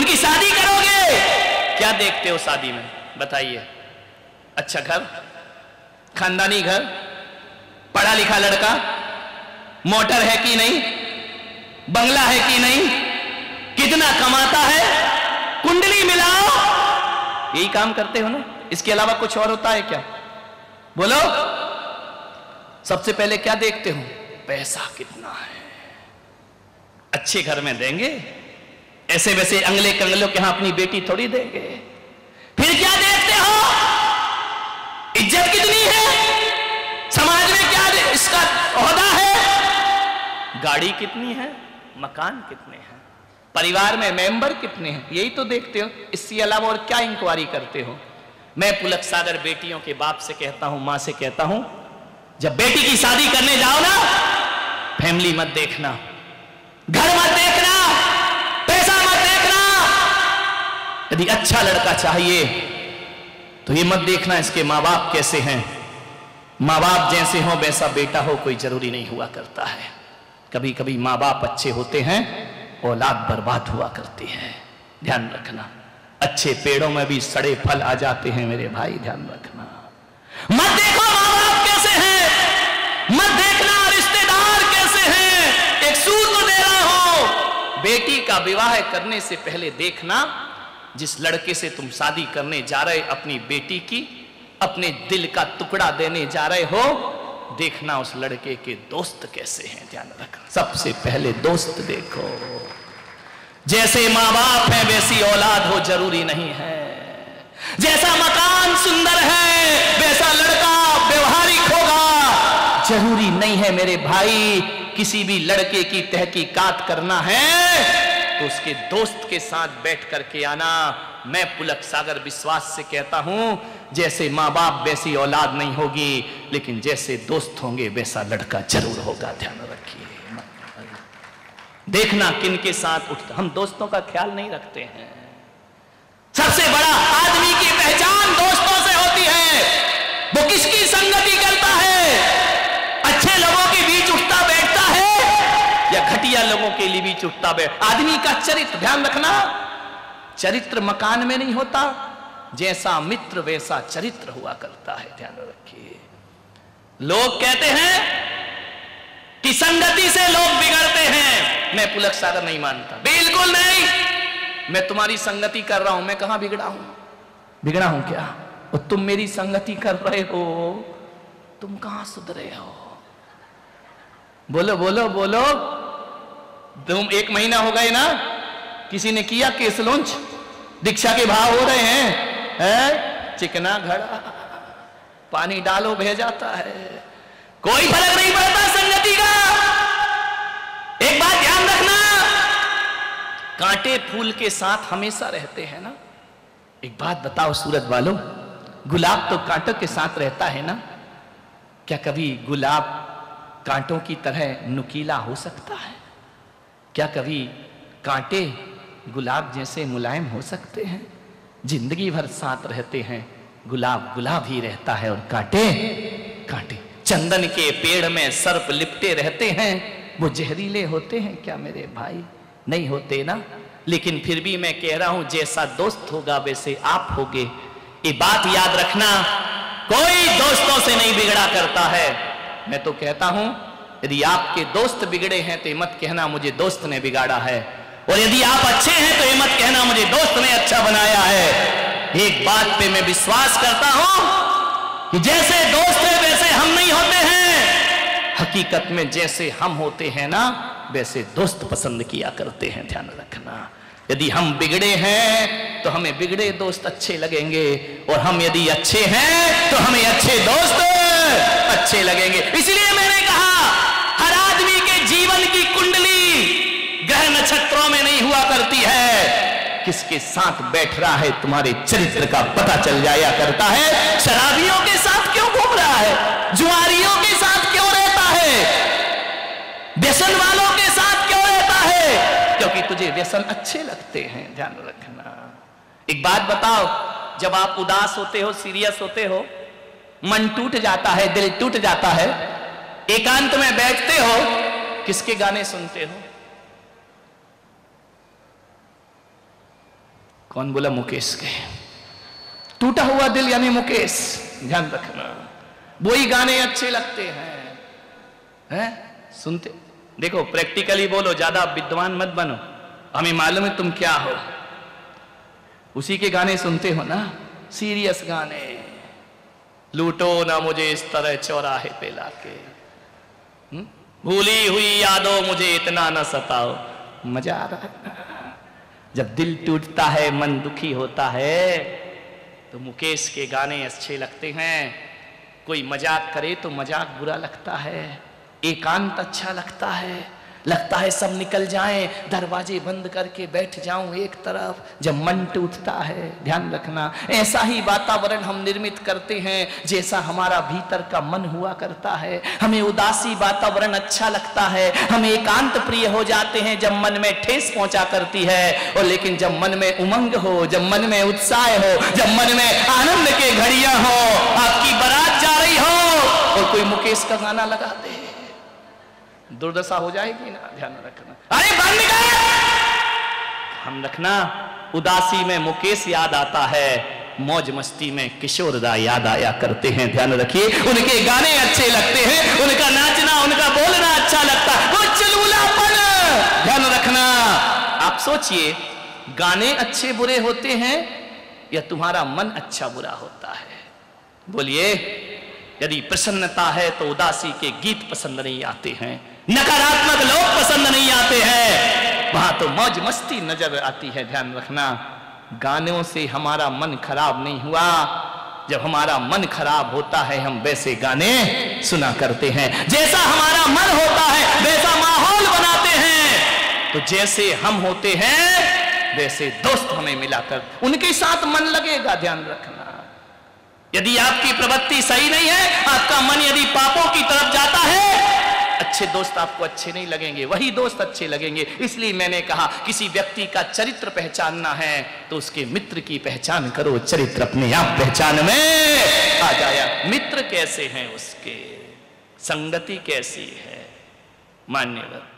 उनकी शादी करोगे, क्या देखते हो शादी में बताइए? अच्छा घर, खानदानी घर, पढ़ा लिखा लड़का, मोटर है कि नहीं, बंगला है कि नहीं, कितना कमाता है, कुंडली मिलाओ, यही काम करते हो ना? इसके अलावा कुछ और होता है क्या? बोलो। सबसे पहले क्या देखते हो? पैसा कितना है। अच्छे घर में देंगे, ऐसे वैसे अंगले कंगलों के यहां अपनी बेटी थोड़ी देंगे। फिर क्या देखते हो? इज्जत कितनी है, समाज में क्या इसका ओहदा है, गाड़ी कितनी है, मकान कितने हैं, परिवार में मेंबर कितने हैं, यही तो देखते हो। इसके अलावा और क्या इंक्वायरी करते हो? मैं पुलक सागर बेटियों के बाप से कहता हूं, मां से कहता हूं, जब बेटी की शादी करने जाओ ना, फैमिली मत देखना, घर मत देखना, पैसा मत देखना। यदि अच्छा लड़का चाहिए तो ये मत देखना इसके माँ बाप कैसे हैं। माँ बाप जैसे हो वैसा बेटा हो कोई जरूरी नहीं हुआ करता है। कभी कभी माँ बाप अच्छे होते हैं, औलाद बर्बाद हुआ करती है, ध्यान रखना। अच्छे पेड़ों में भी सड़े फल आ जाते हैं मेरे भाई, ध्यान रखना। मत देखो माँ बाप कैसे हैं, मत देखना रिश्तेदार कैसे हैं। एक सूत्र दे रहा हूं, बेटी का विवाह करने से पहले देखना, जिस लड़के से तुम शादी करने जा रहे, अपनी बेटी की अपने दिल का टुकड़ा देने जा रहे हो, देखना उस लड़के के दोस्त कैसे हैं, ध्यान रखना। सबसे पहले दोस्त देखो। जैसे माँ बाप है वैसी औलाद हो जरूरी नहीं है। जैसा मकान सुंदर है वैसा लड़का व्यवहारिक होगा जरूरी नहीं है मेरे भाई। किसी भी लड़के की तहकीकात करना है तो उसके दोस्त के साथ बैठ करके आना। मैं पुलक सागर विश्वास से कहता हूं, जैसे माँ बाप वैसी औलाद नहीं होगी, लेकिन जैसे दोस्त होंगे वैसा लड़का जरूर होगा, ध्यान रखिए। देखना किन के साथ उठता, हम दोस्तों का ख्याल नहीं रखते हैं। सबसे बड़ा आदमी की पहचान दोस्तों से होती है, वो किसकी संगति करता है। अच्छे लोगों के बीच उठता बैठता है या घटिया लोगों के लिए बीच उठता बैठ। आदमी का चरित्र ध्यान रखना, चरित्र मकान में नहीं होता, जैसा मित्र वैसा चरित्र हुआ करता है, ध्यान रखिए। लोग कहते हैं कि संगति से लोग बिगड़ते हैं, मैं पुलक सागर नहीं मानता, बिल्कुल नहीं। मैं तुम्हारी संगति कर रहा हूं, मैं कहां बिगड़ा हूं? बिगड़ा हूं क्या? और तुम मेरी संगति कर रहे हो, तुम कहां सुधरे हो? बोलो बोलो बोलो। तुम 1 महीना हो गए ना, किसी ने किया केस लॉन्च, दीक्षा के भाव हो रहे हैं, चिकना घड़ा, पानी डालो बह जाता है, कोई फर्क नहीं पड़ता संगति का। एक बात ध्यान रखना, कांटे फूल के साथ हमेशा रहते हैं ना। एक बात बताओ सूरत वालों, गुलाब तो कांटों के साथ रहता है ना, क्या कभी गुलाब कांटों की तरह नुकीला हो सकता है? क्या कभी कांटे गुलाब जैसे मुलायम हो सकते हैं? जिंदगी भर साथ रहते हैं, गुलाब गुलाब ही रहता है और कांटे कांटे। चंदन के पेड़ में सर्प लिपटे रहते हैं, वो जहरीले होते हैं क्या मेरे भाई? नहीं होते ना। लेकिन फिर भी मैं कह रहा हूं, जैसा दोस्त होगा वैसे आप होगे। ये बात याद रखना, कोई दोस्तों से नहीं बिगड़ा करता है। मैं तो कहता हूं, यदि आपके दोस्त बिगड़े हैं तो ये मत कहना मुझे दोस्त ने बिगाड़ा है, और यदि आप अच्छे हैं तो ये मत कहना मुझे दोस्त ने अच्छा बनाया है। एक बात पे मैं विश्वास करता हूं कि जैसे दोस्त है वैसे हम नहीं होते हैं, हकीकत में जैसे हम होते हैं ना वैसे दोस्त पसंद किया करते हैं, ध्यान रखना। यदि हम बिगड़े हैं तो हमें बिगड़े दोस्त अच्छे लगेंगे, और हम यदि अच्छे हैं तो हमें अच्छे दोस्त अच्छे लगेंगे। इसलिए मैंने कहा, हर आदमी के जीवन की कुंडली ग्रह नक्षत्रों में नहीं हुआ करती है, किसके साथ बैठ रहा है तुम्हारे चरित्र का पता चल जाया करता है। शराबियों के साथ क्यों घूम रहा है, जुआरियों के साथ क्यों रहता है, व्यसन वालों के साथ क्यों रहता है? क्योंकि तुझे व्यसन अच्छे लगते हैं, ध्यान रखना। एक बात बताओ, जब आप उदास होते हो, सीरियस होते हो, मन टूट जाता है, दिल टूट जाता है, एकांत में बैठते हो, किसके गाने सुनते हो? कौन बोला? मुकेश के। टूटा हुआ दिल यानी मुकेश, ध्यान रखना। वही गाने अच्छे लगते हैं, सुनते। देखो प्रैक्टिकली बोलो, ज्यादा विद्वान मत बनो, हमें मालूम है तुम क्या हो। उसी के गाने सुनते हो ना, सीरियस गाने। लूटो ना मुझे इस तरह चौराहे पे लाके, भूली हुई यादों मुझे इतना न सताओ। मजा आ रहा है। जब दिल टूटता है, मन दुखी होता है, तो मुकेश के गाने अच्छे लगते हैं। कोई मजाक करे तो मजाक बुरा लगता है, एकांत अच्छा लगता है, लगता है सब निकल जाएं, दरवाजे बंद करके बैठ जाऊं एक तरफ। जब मन टूटता है, ध्यान रखना, ऐसा ही वातावरण हम निर्मित करते हैं जैसा हमारा भीतर का मन हुआ करता है। हमें उदासी वातावरण अच्छा लगता है, हम एकांत प्रिय हो जाते हैं जब मन में ठेस पहुंचा करती है। और लेकिन जब मन में उमंग हो, जब मन में उत्साह हो, जब मन में आनंद के घड़ियां हो, आपकी बारात जा रही हो और कोई मुकेश का गाना लगा दे, दुर्दशा हो जाएगी ना, ध्यान रखना। अरे बंद कर, हम रखना। उदासी में मुकेश याद आता है, मौज मस्ती में किशोर दा याद आया करते हैं। ध्यान रखिए, उनके गाने अच्छे लगते हैं, उनका नाचना, उनका बोलना अच्छा लगता है, वो चुलबुलापन। ध्यान रखना। आप सोचिए, गाने अच्छे बुरे होते हैं या तुम्हारा मन अच्छा बुरा होता है? बोलिए। यदि प्रसन्नता है तो उदासी के गीत पसंद नहीं आते हैं, नकारात्मक लोग पसंद नहीं आते हैं, वहां तो मौज मस्ती नजर आती है। ध्यान रखना, गानों से हमारा मन खराब नहीं हुआ। जब हमारा मन खराब होता है, हम वैसे गाने सुना करते हैं। जैसा हमारा मन होता है वैसा माहौल बनाते हैं। तो जैसे हम होते हैं वैसे दोस्त हमें मिलाकर, उनके साथ मन लगेगा। ध्यान रखना। यदि आपकी प्रवृत्ति सही नहीं है, आपका मन यदि पापों की तरफ जाता है, अच्छे दोस्त आपको अच्छे नहीं लगेंगे, वही दोस्त अच्छे लगेंगे। इसलिए मैंने कहा, किसी व्यक्ति का चरित्र पहचानना है तो उसके मित्र की पहचान करो, चरित्र अपने आप पहचान में आ जाया। मित्र कैसे हैं उसके, संगति कैसी है। मान्यवर।